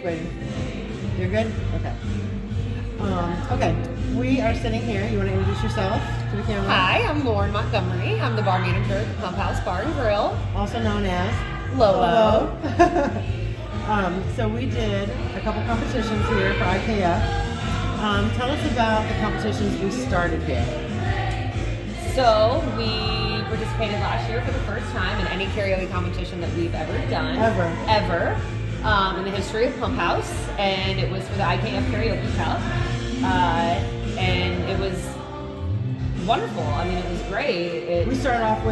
Waiting. You're good? Okay. Okay. We are sitting here. You want to introduce yourself to the camera? Hi, I'm Lauren Montgomery. I'm the bar manager at the Pump House Bar and Grill. Also known as Lolo. So we did a couple competitions here for IKF. Tell us about the competitions we started here. So we participated last year for the first time in any karaoke competition that we've ever done. Ever. In the history of Pump House, and it was for the IKF Karaoke Cup, and it was wonderful. I mean, it was great. We started off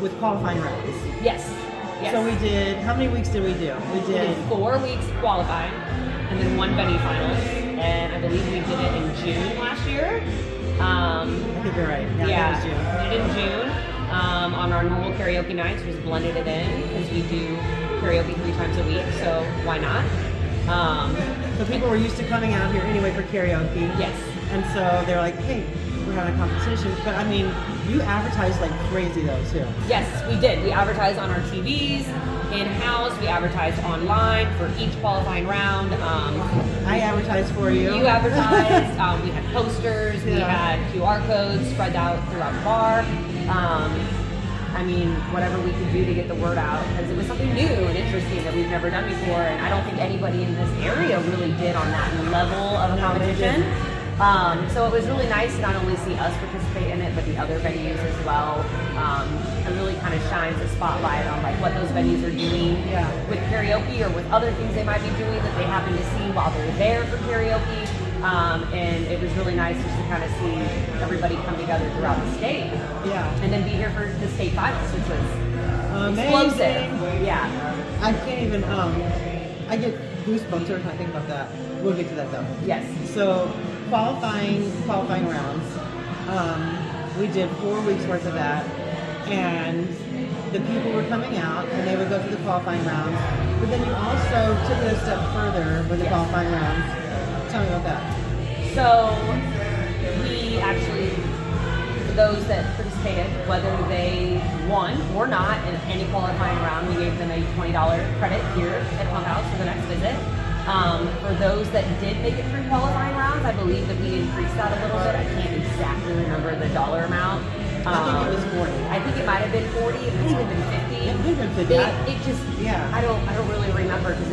with qualifying rounds. Yes. So we did. How many weeks did we do? We did 4 weeks qualifying, and then 1 venue finals. And I believe we did it in June last year. I think you're right. Yeah, it was June. We did it in June on our normal karaoke nights. We just blended it in because we do karaoke 3 times a week, so why not? So people were used to coming out here anyway for karaoke. Yes. And so they're like, hey, we're having a competition. But I mean, you advertised like crazy though too. Yes, we did. We advertised on our TVs, in-house. We advertised online for each qualifying round. I advertised for you. You advertised. We had posters. We had QR codes spread out throughout the bar. I mean, whatever we could do to get the word out, because it was something new and interesting that we've never done before, and I don't think anybody in this area really did on that level of a competition. So it was really nice to not only see us participate in it, but the other venues as well. It really kind of shines a spotlight on like what those venues are doing with karaoke or with other things they might be doing that they happen to see while they're there for karaoke. And it was really nice just to kind of see everybody come together throughout the state. Yeah. And then be here for the state finals, which was amazing. Explosive. Yeah. I can't even, I get goosebumps every time I think about that. We'll get to that though. Yes. So qualifying rounds, we did 4 weeks worth of that, and the people were coming out and they would go through the qualifying rounds, but then you also took it a step further with the qualifying rounds. Tell me about that. So we actually, for those that participated, whether they won or not in any qualifying round, we gave them a $20 credit here at Pump House for the next visit. For those that did make it through qualifying rounds, I believe that we increased that a little bit. I can't exactly remember the dollar amount. I think it was 40. I think it might have been 40. It might have been 50. It might have been 50. It just, I don't really remember because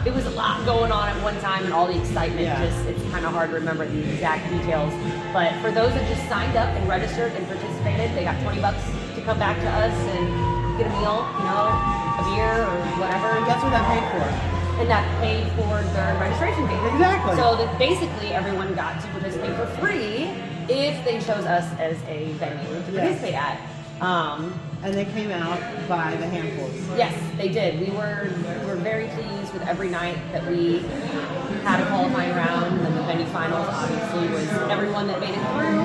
it was a lot going on at one time and all the excitement, it's kind of hard to remember the exact details. But for those that just signed up and registered and participated, they got $20 to come back to us and get a meal, a beer or whatever. And guess what that paid for? And that paid for their registration fee. Exactly. So that basically everyone got to participate for free if they chose us as a venue to participate at. And they came out by the handfuls. Yes, they did. We were very pleased with every night that we had a qualifying round, and then the venue finals obviously was everyone that made it through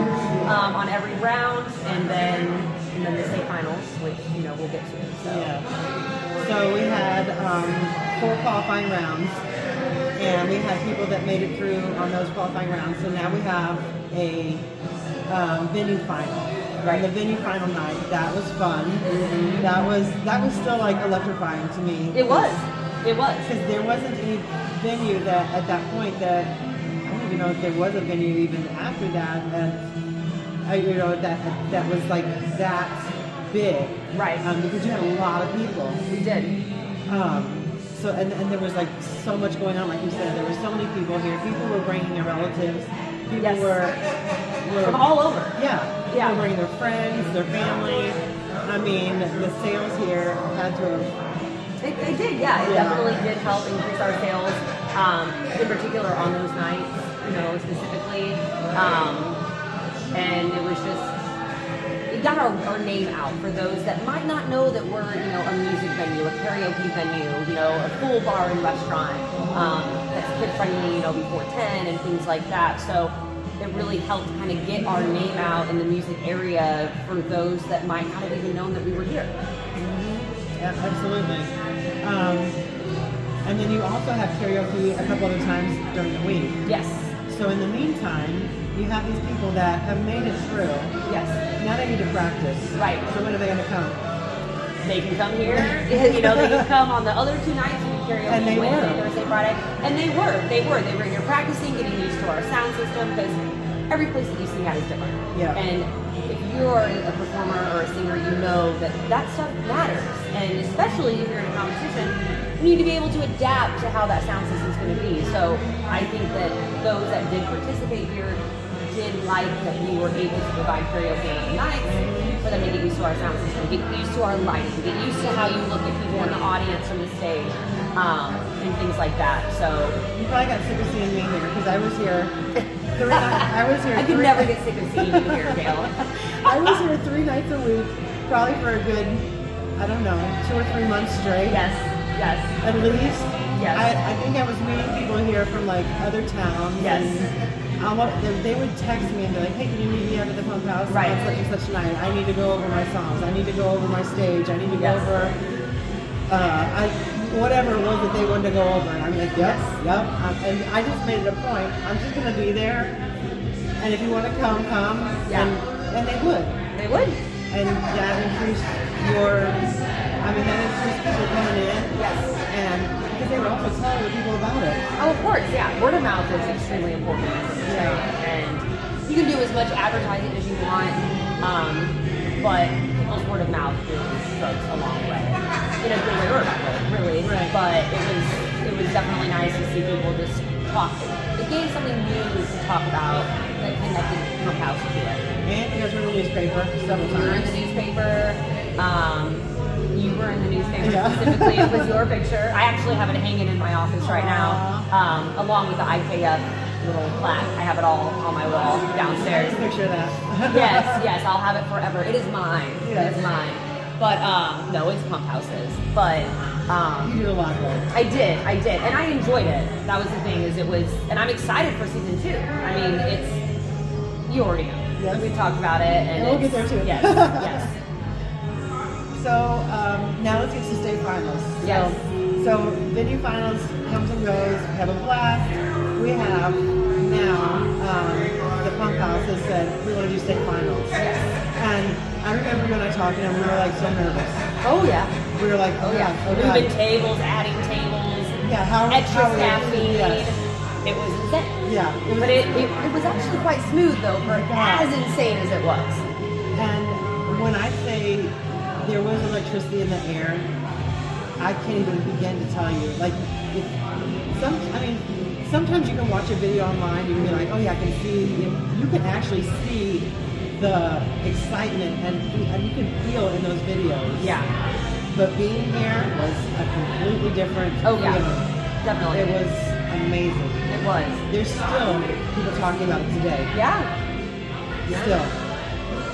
on every round, and then the state finals, which we'll get to. So we had 4 qualifying rounds, and we had people that made it through on those qualifying rounds. So now we have a venue final. Right, the venue final night, that was fun. Mm-hmm. That was still like electrifying to me. It was. Because there wasn't any venue that at that point that I don't even know if there was a venue even after that that was like that big. Right. Because you had a lot of people. We did. So and there was like so much going on, like you said. There were so many people here. People were bringing their relatives. People were from all over. People were bringing their friends, their family. I mean, the sales here had to have... They did, It definitely did help increase our sales, in particular on those nights, specifically. And it was just, it got our name out for those that might not know that we're, a music venue, a karaoke venue, a full bar and restaurant that's kid-friendly, before 10 and things like that. So it really helped kind of get our name out in the music area for those that might not have even known that we were here. Mm-hmm. Yeah, absolutely. And then you also have karaoke a couple other times during the week. Yes. So in the meantime, you have these people that have made it through. Yes. Now they need to practice. Right. So when are they going to come? They can come here. They can come on the other 2 nights karaoke And they Wednesday, were. Thursday, Friday. And they were here practicing, getting used to our sound system, because every place that you sing at is different. Yeah. And if you're a performer or a singer, you know that that stuff matters. And especially if you're in a competition, you need to be able to adapt to how that sound system is going to be. So I think that those that did participate here did like that we were able to provide karaoke on the nights for them to get used to our sound system, get used to our lighting, get used to how you look at people in the audience from the stage, and things like that. So You probably got sick of seeing me here because I was here. I could never get sick of seeing you here, Gayle. I was here 3 nights a week, probably for a good, I don't know, 2 or 3 months straight. Yes. At least. Yes. I think I was meeting people here from like other towns. Yes. And they would text me and be like, hey, can you meet me out at the pump house Right. on such and such night? I need to go over my songs. I need to go over my stage. I need to go Yes. over whatever it was that they wanted to go over. And I'm like, yep. And I just made it a point. I'm just going to be there. And if you want to come. Yeah. And they would. They would. And that increased that increased people coming in. Yes. And because they were also telling the people about it. Oh, of course, yeah. Word of mouth is extremely important. And you can do as much advertising as you want, but people's word of mouth goes a long way. In a good way or a bad way, really. Right. But it was definitely nice to see people just talk. It gave something new to talk about that connected Pump House to it. And you guys were in the newspaper several We were in times. the newspaper. You were in the newspaper Yeah. specifically. It was your picture. I actually have it hanging in my office right now, along with the IKF little plaque. I have it all on my wall downstairs. Picture that. Yes, I'll have it forever. It is mine. Yes. It is mine. But no, it's Pump House's. But You did a lot of it. I did, and I enjoyed it. That was the thing, and I'm excited for season 2. I mean, you already know. Yes. We've talked about it, and we'll get there too. Yes. So now let's get to state finals. Yes. So venue finals comes and goes. We have a blast. We have now the Pump House has said we want to do state finals. Yes. And I remember you and I talking, and we were like so nervous. Oh yeah. We were like, oh Yeah. God, oh God. Moving tables, adding tables, Yeah, extra how staff need. Yes. It was insane. Yeah. But it was actually quite smooth though, for Yeah. as insane as it was. And when I say there was electricity in the air, I can't even begin to tell you. Like, sometimes you can watch a video online, you can be like, oh yeah, I can see. You can actually see the excitement, and you can feel it in those videos. Yeah. But being here was a completely different Yeah. feeling. Definitely. It was amazing. It was. There's still people talking about it today. Yeah. Still.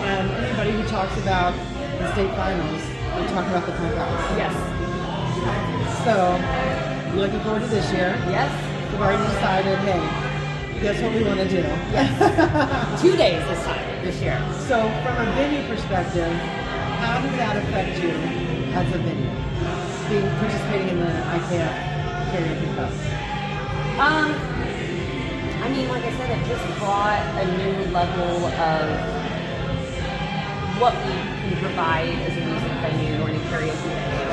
And anybody who talks about the state finals, they talk about the Pump House. Yes. So, we're looking forward to this year. Yes. We've already decided, hey, guess what we want to do? Yes. 2 days this year. So, from a venue perspective, how did that affect you as a venue? Participating in the IKF Karaoke Cup? I mean, like I said, it just brought a new level of what we can provide as a music venue or a karaoke venue.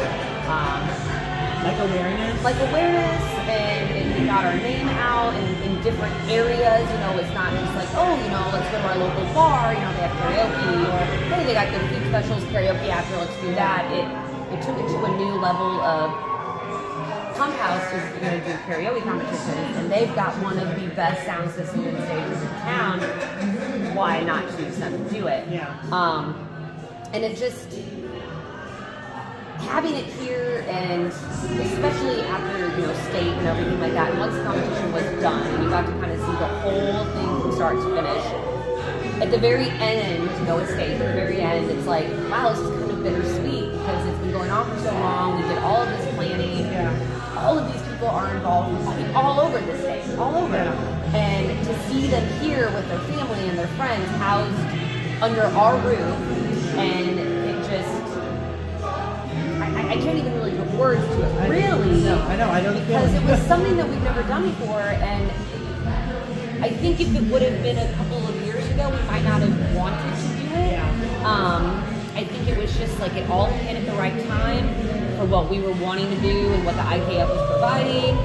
Like awareness? And we got our name out in different areas. You know, it's not just like, oh, you know, let's go to our local bar, you know, they have karaoke, or hey, they got good food specials, karaoke after, let's do that. It took it to a new level of Pump House is going to do karaoke competitions, and they've got one of the best sound systems and stages in town. Why not choose them to do it? Yeah. And it just, having it here, and especially after, you know, state and everything like that, and once the competition was done, and you got to kind of see the whole thing from start to finish, at the very end, you know, it's state, at the very end, it's like, wow, this is kind of bittersweet, because it's been going on for so long, we did all of this planning, all of these people are involved, I mean, all over the state, all over. And to see them here with their family and their friends housed under our roof, and it just, I can't even really put words to it, really. I know the feeling. Because it was something that we've never done before, and I think if it would have been a couple of years ago, we might not have wanted to do it. I think it was just like it all hit at the right time for what we were wanting to do and what the IKF was providing.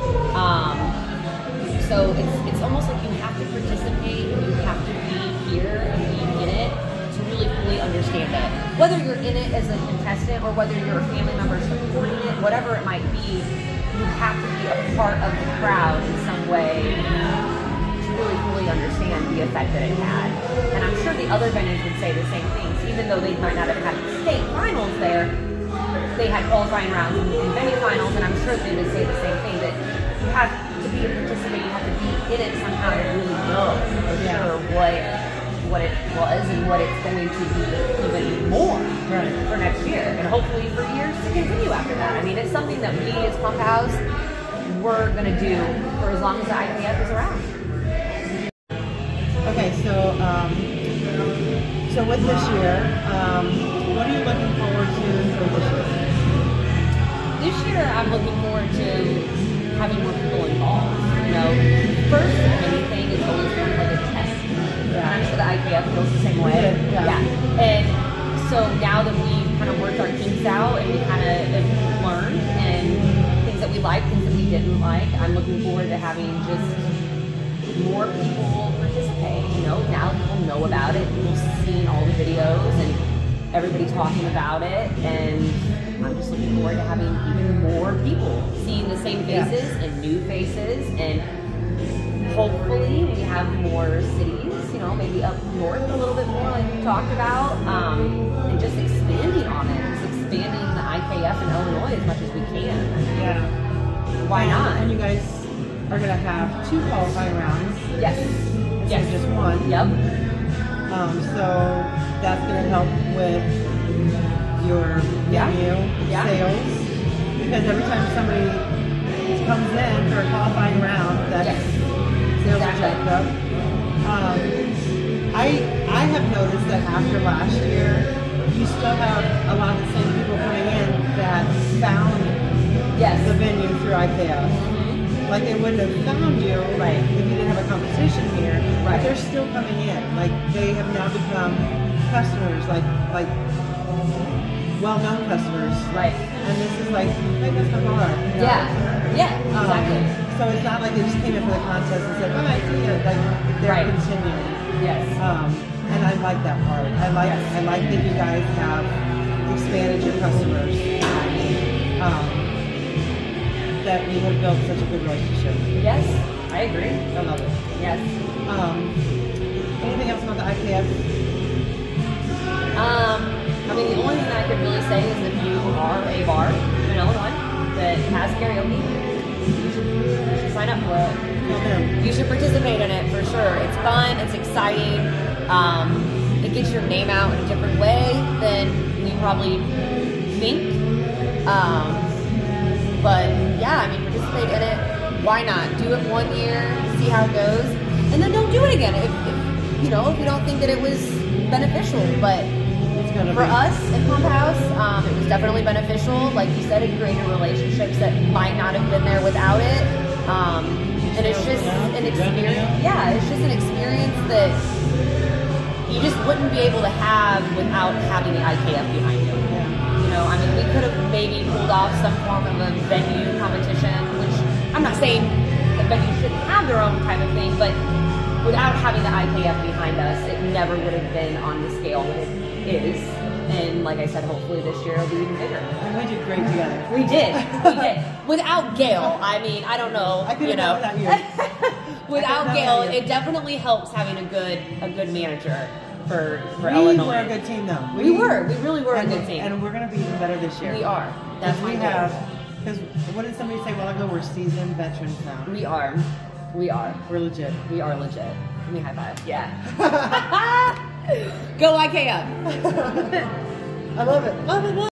So it's almost like you have to participate, you have to be here and be in it to really fully understand it. Whether you're in it as a contestant or whether you're a family member supporting it, whatever it might be, you have to be a part of the crowd in some way to really fully understand the effect that it had. And I'm sure the other venues would say the same things, even though they might not have had state finals there. They had qualifying rounds and venue finals, and I'm sure they would say the same thing, that you have to be a participant, you have to be in it somehow to really know for sure what it was and what it's going to be even more for next year, and hopefully for years to continue after that. I mean, it's something that we as Pump House, we're going to do for as long as the IKF is around. Okay, so with this year, what are you looking forward to for this year? This year, I'm looking forward to having more people involved. You know, first anything is always kind of like a test. And I'm sure the IKF feels the same way. Yeah. And so now that we've kind of worked our kinks out and we kind of have learned and things that we like, things that we didn't like, I'm looking forward to having just more people participate. You know, now people know about it, people have seen all the videos and everybody talking about it, and I'm just looking forward to having even more people seeing the same faces and new faces, and hopefully we have more cities, you know, maybe up north a little bit more like we talked about, and just expanding on it, just expanding the IKF in Illinois as much as we can. Yeah. Why not? And you guys are going to have 2 qualifying rounds. Yes. Instead of just 1. Yep. So that's going to help with your venue sales, because every time somebody comes in for a qualifying round, that's sales are jacked up. I have noticed that after last year, you still have a lot of the same people coming in that found the venue through IKF. Like, they wouldn't have found you if you didn't have a competition here. But they're still coming in. Like, they have now become customers, like well-known customers. Right. And this is like, hey, that's my bar. You know? Yeah, exactly. So it's not like they just came in for the contest and said, oh, I see it. Like, they're continuing. Yes. And I like that part. I like that you guys have expanded your customers. That we have built such a good relationship. Yes, I agree. I love it. Yes. Anything else about the IKF? I mean, the only thing I could really say is if you are a bar in Illinois that has karaoke, you should sign up for it. You should participate in it for sure. It's fun. It's exciting. It gets your name out in a different way than you probably think. But yeah, I mean, participate in it. Why not? Do it 1 year, see how it goes, and then don't do it again if you don't think that it was beneficial. But for us at Pump House, it was definitely beneficial. Like you said, it created relationships that might not have been there without it. And it's just an experience. Yeah, it's just an experience that you just wouldn't be able to have without having the IKF behind you. You know, I mean, we could have maybe pulled off some form of a venue competition, which I'm not saying that venues shouldn't have their own kind of thing, but without having the IKF behind us, it never would have been on the scale that it is. And like I said, hopefully this year it'll be even bigger. And we did great together. We did. Without Gayle, I mean, I don't know. I couldn't know without you. Without Gayle, it definitely helps having a good manager for Illinois. We were a good team, though. We really were a good team. And we're going to be even better this year. We are. That's my goal. Because what did somebody say a while ago? We're seasoned veterans now. We are. We're legit. We are legit. Give me a high five. Yeah. Go IKF. I love it. Love it.